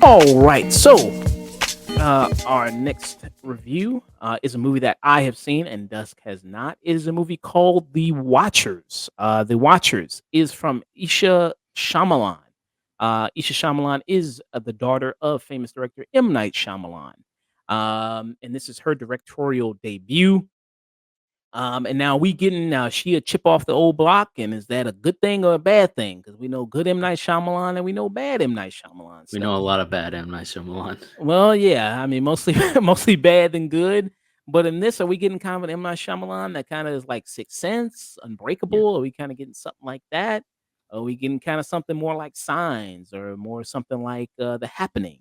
All right, so our next review is a movie that I have seen and Dusk has not. It is a movie called The Watchers. The Watchers is from Isha Shyamalan. Isha Shyamalan is the daughter of famous director M. Night Shyamalan. And this is her directorial debut. And now we getting now she a chip off the old block, and is that a good thing or a bad thing? Because we know good M. Night Shyamalan and we know bad M. Night Shyamalan. We So know a lot of bad M. Night Shyamalan. well, yeah, I mean, mostly mostly bad than good. But in this, are we getting kind of an M. Night Shyamalan that kind of is like Sixth Sense, Yeah. Unbreakable? Are we kind of getting something like that? Are we getting kind of something more like Signs or more something like The Happening?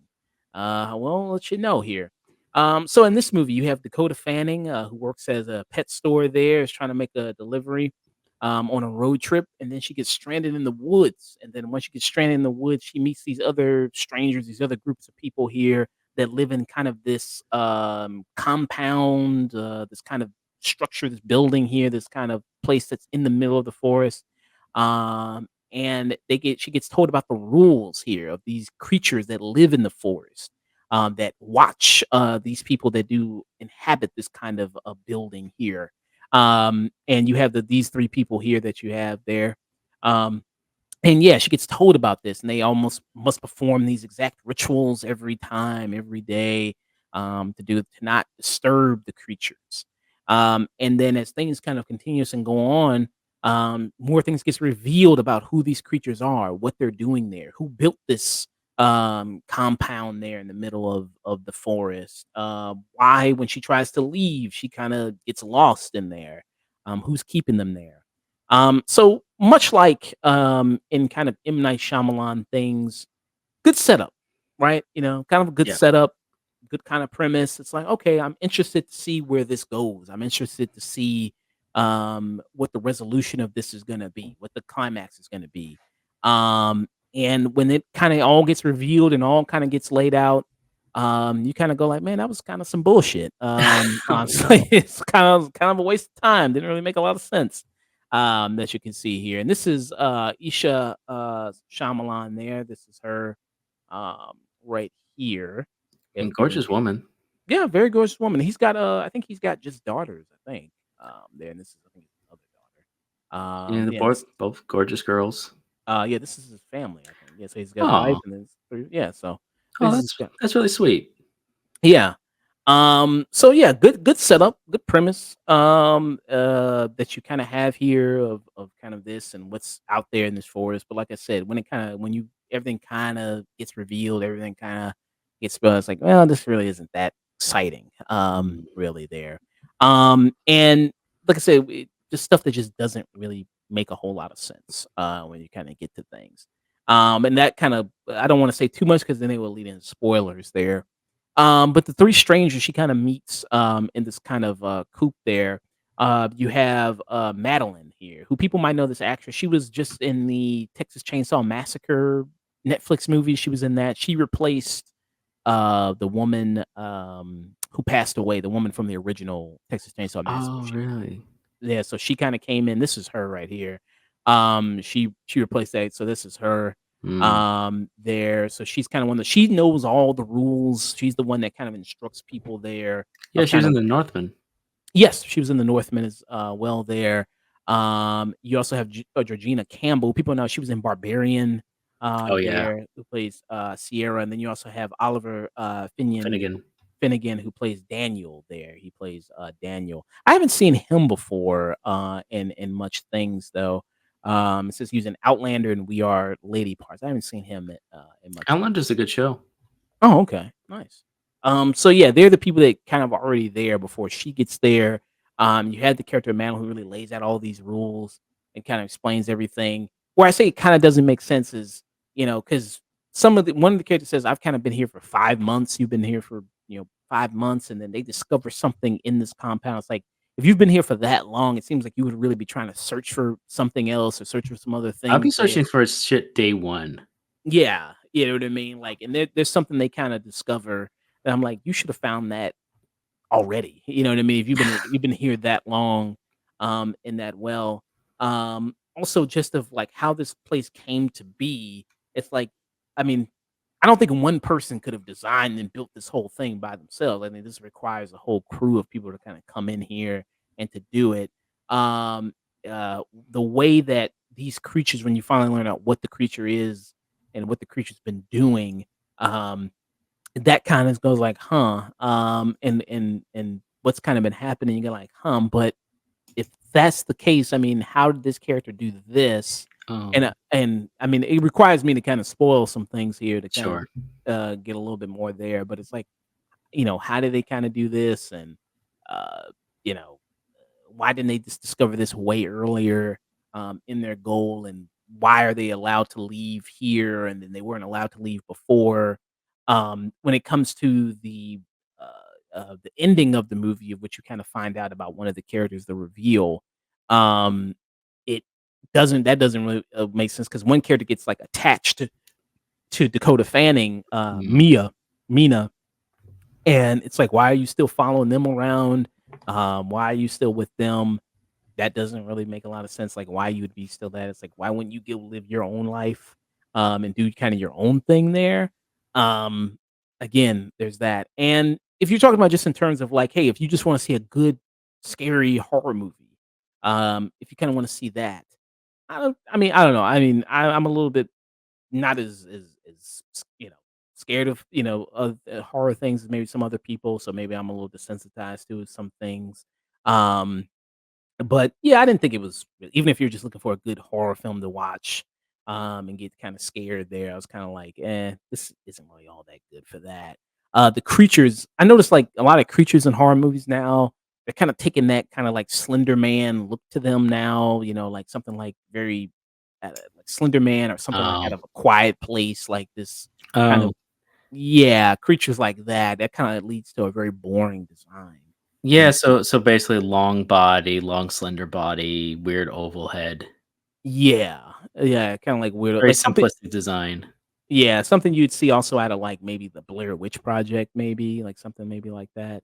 Well, I'll let you know here. So in this movie, you have Dakota Fanning, who works as a pet store there, is trying to make a delivery on a road trip, and then she gets stranded in the woods. And then once she gets stranded in the woods, she meets these other strangers, these other groups of people here that live in kind of this compound, this kind of structure, this building here, this kind of place that's in the middle of the forest. And she gets told about the rules here of these creatures that live in the forest, that watch these people that do inhabit this kind of a building here. And you have these three people here that you have there. Um, and yeah, she gets told about this, and they almost must perform these exact rituals every time, every day, to not disturb the creatures. And then as things kind of continues and go on, more things gets revealed about who these creatures are, what they're doing there, who built this compound there in the middle of the forest. Why, when she tries to leave, she kind of gets lost in there. Who's keeping them there? So much like in kind of M. Night Shyamalan things, good setup, right? You know, kind of a good Yeah. setup, good kind of premise. It's like, okay, I'm interested to see where this goes. I'm interested to see what the resolution of this is gonna be, what the climax is gonna be. And when it kind of all gets revealed and all kind of gets laid out, you kind of go like, man, that was kind of some bullshit. Oh, Honestly, no. it's kind of a waste of time. Didn't really make a lot of sense. That you can see here. And this is Isha Shyamalan there. This is her right here. If And we can gorgeous get woman. yeah, very gorgeous woman. He's got I think he's got just daughters, I think. There, and this is I think his other daughter. Yeah, the Yeah, this both gorgeous girls. yeah, this is his family, I think. Yeah, so he's got a wife Oh, and then yeah, so oh, this is that's really sweet. yeah. So yeah, good setup, good premise. That you kind of have here of kind of this and what's out there in this forest. But like I said, when you everything kind of gets revealed, everything kind of gets it's like, well, this really isn't that exciting. Mm. Really there. And like I said, just stuff that just doesn't really make a whole lot of sense when you kind of get to things. And that kind of I don't want to say too much because then they will lead into spoilers there. But the 3 strangers she kinda meets, in this kind of, coupe there, you have, Madeline here, who people might know this actress. She was just in the Texas Chainsaw Massacre Netflix movie, she was in that. She replaced, the woman, who passed away, the woman from the original Texas Chainsaw Massacre. Oh, really? Yeah, so she kinda came in. This is her right here. She replaced that, so this is her, Mm. there. So she's kinda one that she knows all the rules. She's the one that kind of instructs people there Yeah, of she was kind in of the Northman. yes, she was in The Northman as, well there. You also have Georgina Campbell. People know she was in Barbarian, Oh, yeah. there, who plays, Sierra, and then you also have Oliver, Finian Finnegan. Finnegan, who plays Daniel there. He plays, Daniel. I haven't seen him before, in much things though. It says he was in Outlander and We Are Lady Parts. I haven't seen him in much things. Outlander's a good show. Oh, okay. Nice. So yeah, they're the people that kind of are already there before she gets there. You had the character Manuel who really lays out all these rules and kind of explains everything. Where I say it kind of doesn't make sense is, because one of the characters says, I've kind of been here for 5 months. You've been here for, 5 months, and then they discover something in this compound. It's like if you've been here for that long, it seems like you would really be trying to search for something else or search for some other I'll be things there. searching for shit day one. Yeah, you know what I mean? Like, and there's something they kinda discover that I'm like, "You should have found that already. You know what I mean? If you've been here that long, in that well. Also just of like how this place came to be, it's like, I mean, I don't think one person could have designed and built this whole thing by themselves. I mean, this requires a whole crew of people to kind of come in here and to do it. Um, the way that these creatures, when you finally learn out what the creature is and what the creature's been doing, um, that kind of goes like, huh, and what's kind of been happening, you're like, but if that's the case, I mean, how did this character do this? Oh, And I mean, it requires me to kind of spoil some things here to kind of, sure. get a little bit more there, but it's like, how did they kinda do this? And, uh, you know, why didn't they just discover this way earlier, in their goal? And why are they allowed to leave here, and then they weren't allowed to leave before? When it comes to the ending of the movie, of which you kinda find out about one of the characters, the reveal, um, it doesn't really, make sense because one character gets, like, attached to Dakota Fanning, Mm. Mina, and it's like, why are you still following them around? Why are you still with them? That doesn't really make a lot of sense, like, why you would be still that. It's like, why wouldn't you go live your own life, and do kinda your own thing there? Um, Again, there's that. And if you're talking about just in terms of like, hey, if you just wanna see a good, scary horror movie, if you kinda wanna see that, I don't know. I mean, I'm a little bit not as scared of, horror things as maybe some other people, so maybe I'm a little desensitized to some things. Um, but yeah, I didn't think it was even if you're just looking for a good horror film to watch, and get kinda scared there, I was kinda like, this isn't really all that good for that." The creatures I noticed, like, a lot of creatures in horror movies now, they're kinda taking that kinda, like, Slender Man look to them now, like something like very, like Slender Man or something like out Oh. of A Quiet Place, like this kind of Oh. yeah, creatures like that, that kinda leads to a very boring design. Yeah, And so basically long body, long slender body, weird oval head. yeah, kinda like weird Very like something. simplistic design. Yeah, something you'd see also out of, like, maybe the Blair Witch Project, maybe, like, something maybe like that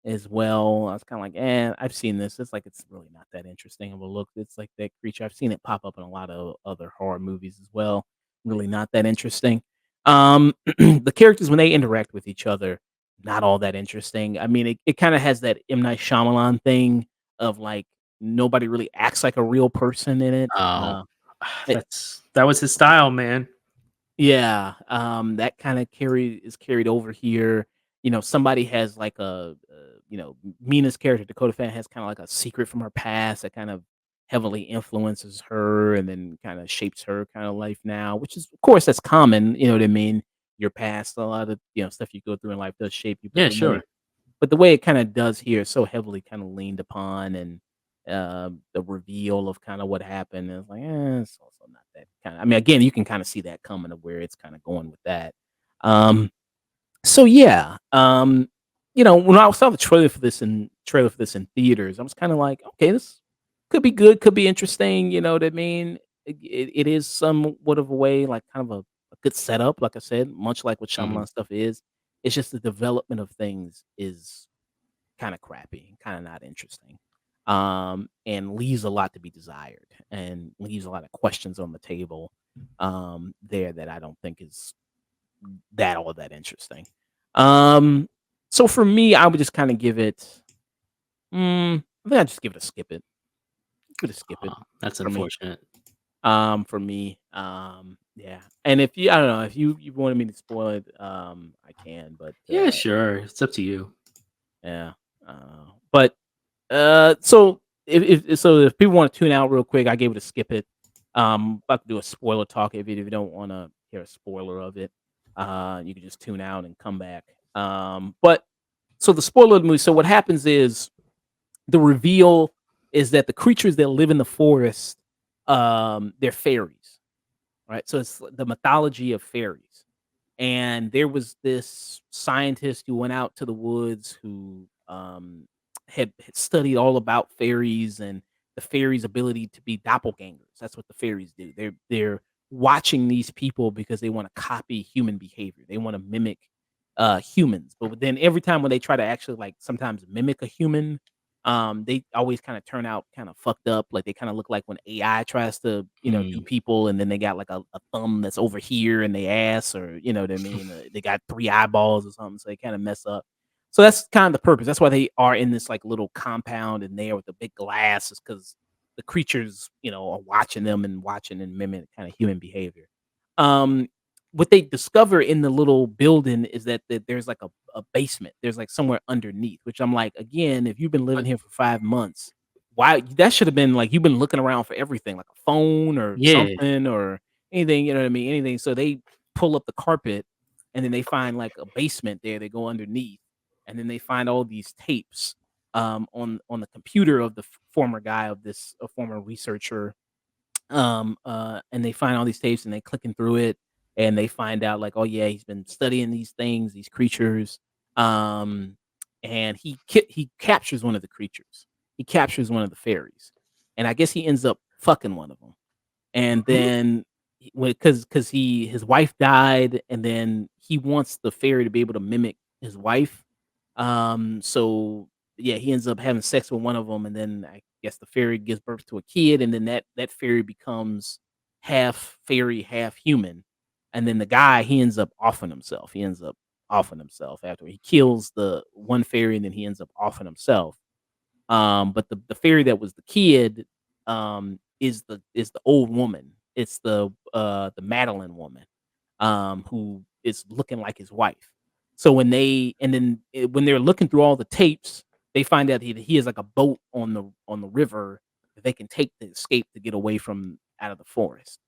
as well. I was kinda like, I've seen this." It's like, it's really not that interesting of a look. It's like that creature I've seen it pop up in a lot of other horror movies as well. Really not that interesting. The characters, when they interact with each other, not all that interesting. I mean, it kinda has that M. Night Shyamalan thing of, like, nobody really acts like a real person in it. Oh, that was his style, man. Yeah, that kinda is carried over here. Somebody has like Mina's character, Dakota Fan, has kinda like a secret from her past that kind of heavily influences her and then kinda shapes her kinda life now, which is, of course, that's common, you know what I mean? Your past, a lot of, stuff you go through in life does shape you, Yeah, sure. but the way it kinda does here is so heavily kinda leaned upon, and, the reveal of kinda what happened is like, it's also not that kinda, I mean, again, you can kinda see that coming of where it's kinda going with that. Um, so yeah, when I saw the trailer for this in theaters, I was kinda like, "Okay, this could be good, could be interesting," you know what I mean? It is somewhat of a way, like, kind of a good setup, like I said, much like what Mhm. Shyamalan stuff is. It's just the development of things is kinda crappy, kinda not interesting, and leaves a lot to be desired, and leaves a lot of questions on the table, there that I don't think is that all that interesting. Um, so for me, I would just kinda give it, I think I'd just give it a skip it. Give it a skip it Aw, that's for me. unfortunate. Yeah, and if you I don't know, if you wanted me to spoil it, I can, but, Yeah, sure. It's up to you. yeah, but so if people wanna tune out real quick, I gave it a skip it. About to do a spoiler talk. If you don't wanna hear a spoiler of it, you can just tune out and come back. But so the spoiler of the movie, so what happens is the reveal is that the creatures that live in the forest, they're fairies, right? So it's the mythology of fairies. And there was this scientist who went out to the woods who, had studied all about fairies and the fairies' ability to be doppelgangers. That's what the fairies do. They're watching these people because they want to copy human behavior. They want to mimic. humans. But then every time when they try to actually like sometimes mimic a human, they always kind of turn out kind of fucked up. Like they kind of look like when AI tries to, do Mm. people, and then they got like a thumb that's over here in the ass, or you know what I mean. They got three eyeballs or something, so they kind of mess up. So that's kind of the purpose. That's why they are in this like little compound in there with the big glass, is because the creatures, are watching them and watching and mimic kind of human behavior. Um, what they discover in the little building is that there's like a basement. There's like somewhere underneath, which I'm like, again, if you've been living What? here for 5 months, why that should have been like you've been looking around for everything, like a phone or Yeah. something or anything, you know what I mean? Anything. So they pull up the carpet and then they find like a basement there. They go underneath and then they find all these tapes on the computer of the former guy of this a former researcher, and they find all these tapes and they clicking through it and they find out like, oh yeah, he's been studying these things, these creatures. um and he captures one of the creatures. He captures one of the fairies, and I guess he ends up fucking one of them. And Hmm? then because he his wife died, and then he wants the fairy to be able to mimic his wife. So yeah, he ends up having sex with one of them, and then I guess the fairy gives birth to a kid, and then that fairy becomes half fairy, half human. And then the guy, he ends up offing himself. He ends up offing himself after he kills the one fairy, and then he ends up offing himself. But the fairy that was the kid, is the old woman. It's the Madeline woman, who is looking like his wife. So when they're looking through all the tapes, they find out he has like a boat on the river that they can take to escape to get away from out of the forest.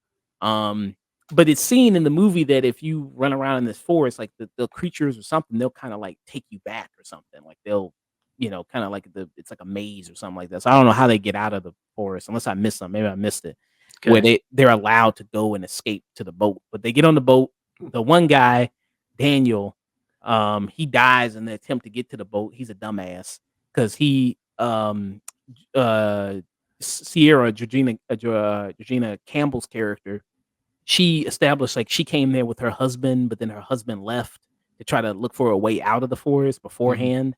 Um, but it's seen in the movie that if you run around in this forest, like the creatures or something, they'll kind of like take you back or something. Like they'll, kind of like it's like a maze or something like that. So I don't know how they get out of the forest unless I missed some. Maybe I missed it where Okay. they're allowed to go and escape to the boat. But they get on the boat. The one guy, Daniel, he dies in the attempt to get to the boat. He's a dumbass because he uh Sierra Georgina Campbell's character, she established like she came there with her husband, but then her husband left to try to look for a way out of the forest Mhm. beforehand.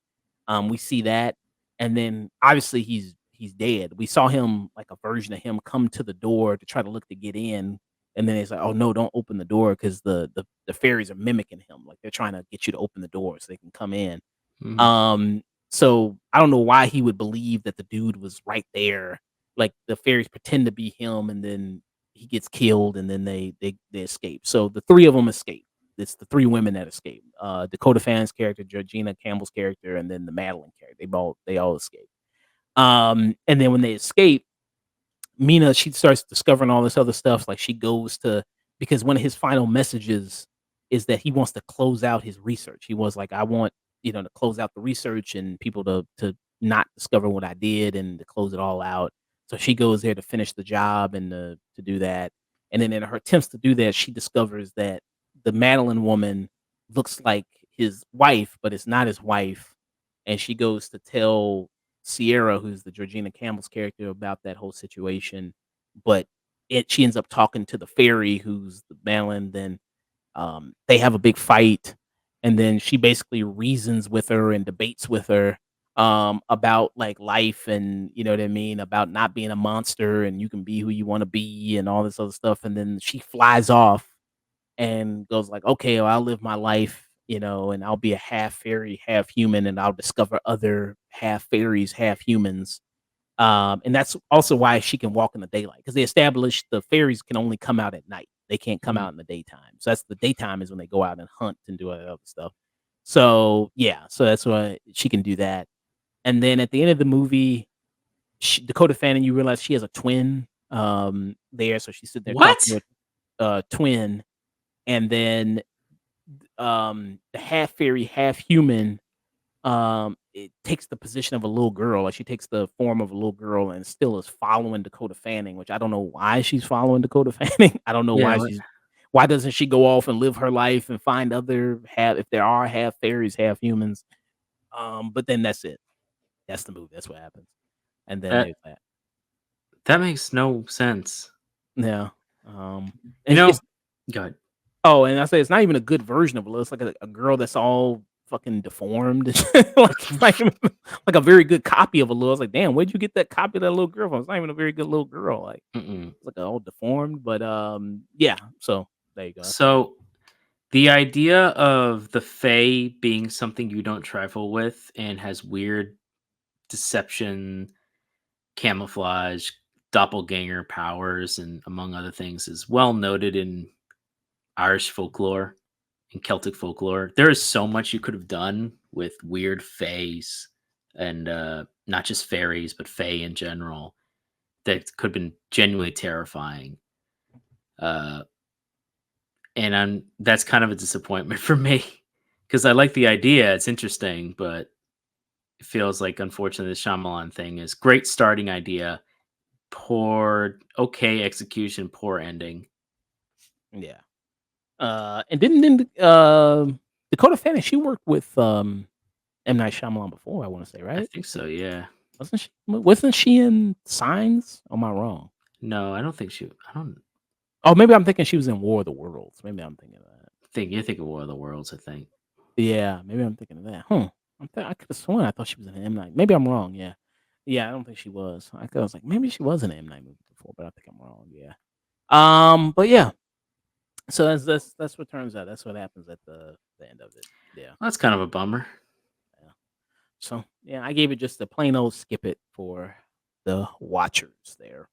We see that, and then obviously he's dead. We saw him like a version of him come to the door to try to look to get in, and then it's like, oh no, don't open the door because the fairies are mimicking him. Like they're trying to get you to open the door so they can come in. Mhm. Um, so I don't know why he would believe that the dude was right there. Like the fairies pretend to be him, and then he gets killed, and then they escape. So the three of them escape. It's the three women that escape. Dakota Fanning's character, Georgina Campbell's character, and then the Madeline character. They all escape. And then when they escape, Mina, she starts discovering all this other stuff. Like she goes to because one of his final messages is that he wants to close out his research. He was like, I want, to close out the research and people to not discover what I did and to close it all out. So she goes there to finish the job and to do that. And then in her attempts to do that, she discovers that the Madeline woman looks like his wife, but it's not his wife. And she goes to tell Sierra, who's the Georgina Campbell's character, about that whole situation. But she ends up talking to the fairy, who's the Madeline. Then they have a big fight, and then she basically reasons with her and debates with her about like life, and you know what I mean, about not being a monster and you can be who you want to be and all this other stuff. And then she flies off and goes like, "Okay, well, I'll live my life, and I'll be a half fairy, half human, and I'll discover other half fairies, half humans." And that's also why she can walk in the daylight because they established the fairies can only come out at night. They can't come Mhm. out in the daytime. So that's the daytime is when they go out and hunt and do all that other stuff. So yeah, so that's why she can do that. And then at the end of the movie, Dakota Fanning, you realize she has a twin there. So she's sitting there talking What? with twin, and then the half fairy, half human, it takes the position of a little girl. Like she takes the form of a little girl and still is following Dakota Fanning, which I don't know why she's following Dakota Fanning. I don't know Yeah, why what? why doesn't she go off and live her life and find other half if there are half fairies, half humans. But then that's it. That's the movie. That's what happens. And then That there's that. that makes no sense. Yeah. Um You it's know Go ahead. Oh, and I say it's not even a good version of Lil. It's like a girl that's all fucking deformed. Like like a very good copy of a Lil. I was like, damn, where'd you get that copy of that little girl from? It's not even a very good little girl. Like Mm-mm. it's like all deformed. But yeah. So there you go. That's another. So the idea of the Fae being something you don't trifle with and has weird deception, camouflage, doppelganger powers, and among other things, is well noted in Irish folklore and Celtic folklore. There is so much you could have done with weird fays and not just fairies, but fae in general that could have been genuinely terrifying. Uh, and that's kind of a disappointment for me because I like the idea. It's interesting, but it feels like unfortunately the Shyamalan thing is great starting idea, poor okay execution, poor ending. Yeah. And didn't Dakota Fanning, she worked with M. Night Shyamalan before, I wanna say, I right? think so, yeah. Wasn't she in Signs? Or am I wrong? No, I don't think she. I don't Oh, maybe I'm thinking she was in War of the Worlds. Maybe I'm thinking of that. think you're thinking War of the Worlds. I think. Yeah, maybe I'm thinking of that. Huh. I could have sworn I thought she was in an M. Night. Maybe I'm wrong, yeah. Yeah, I don't think she was. I was like, maybe she was in an M. Night movie before, but I think I'm wrong, yeah. But yeah. So that's what turns out. That's what happens at the end of it. Yeah. Well, that's kind of a bummer. Yeah. So yeah, I gave it just a plain old skip it for the watchers there.